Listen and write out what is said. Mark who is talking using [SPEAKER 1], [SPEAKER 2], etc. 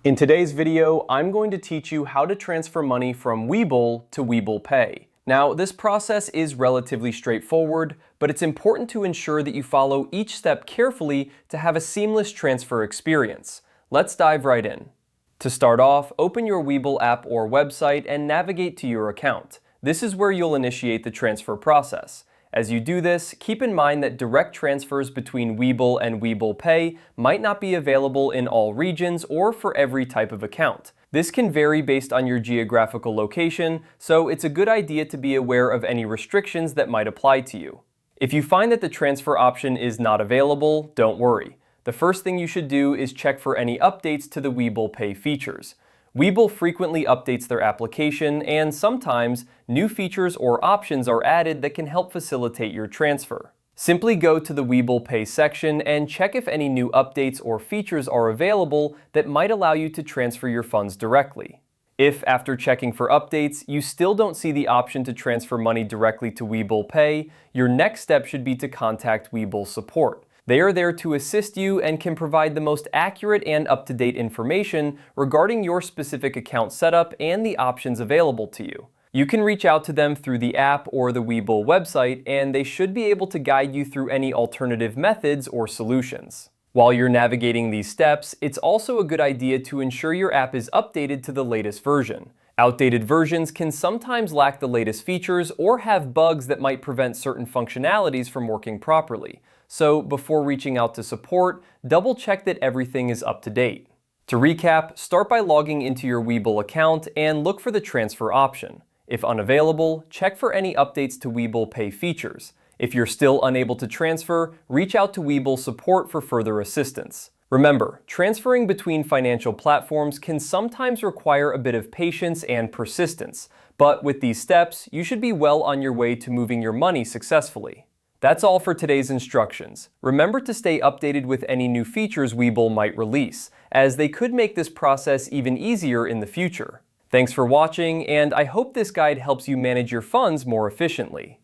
[SPEAKER 1] In today's video, I'm going to teach you how to transfer money from Webull to Webull Pay. Now, this process is relatively straightforward, but it's important to ensure that you follow each step carefully to have a seamless transfer experience. Let's dive right in. To start off, open your Webull app or website and navigate to your account. This is where you'll initiate the transfer process. As you do this, keep in mind that direct transfers between Webull and Webull Pay might not be available in all regions or for every type of account. This can vary based on your geographical location, so it's a good idea to be aware of any restrictions that might apply to you. If you find that the transfer option is not available, don't worry. The first thing you should do is check for any updates to the Webull Pay features. Webull frequently updates their application, and sometimes new features or options are added that can help facilitate your transfer. Simply go to the Webull Pay section and check if any new updates or features are available that might allow you to transfer your funds directly. If, after checking for updates, you still don't see the option to transfer money directly to Webull Pay, your next step should be to contact Webull support. They are there to assist you and can provide the most accurate and up-to-date information regarding your specific account setup and the options available to you. You can reach out to them through the app or the Webull website, and they should be able to guide you through any alternative methods or solutions. While you're navigating these steps, it's also a good idea to ensure your app is updated to the latest version. Outdated versions can sometimes lack the latest features or have bugs that might prevent certain functionalities from working properly. So before reaching out to support, double check that everything is up to date. To recap, start by logging into your Webull account and look for the transfer option. If unavailable, check for any updates to Webull Pay features. If you're still unable to transfer, reach out to Webull support for further assistance. Remember, transferring between financial platforms can sometimes require a bit of patience and persistence, but with these steps, you should be well on your way to moving your money successfully. That's all for today's instructions. Remember to stay updated with any new features Webull might release, as they could make this process even easier in the future. Thanks for watching, and I hope this guide helps you manage your funds more efficiently.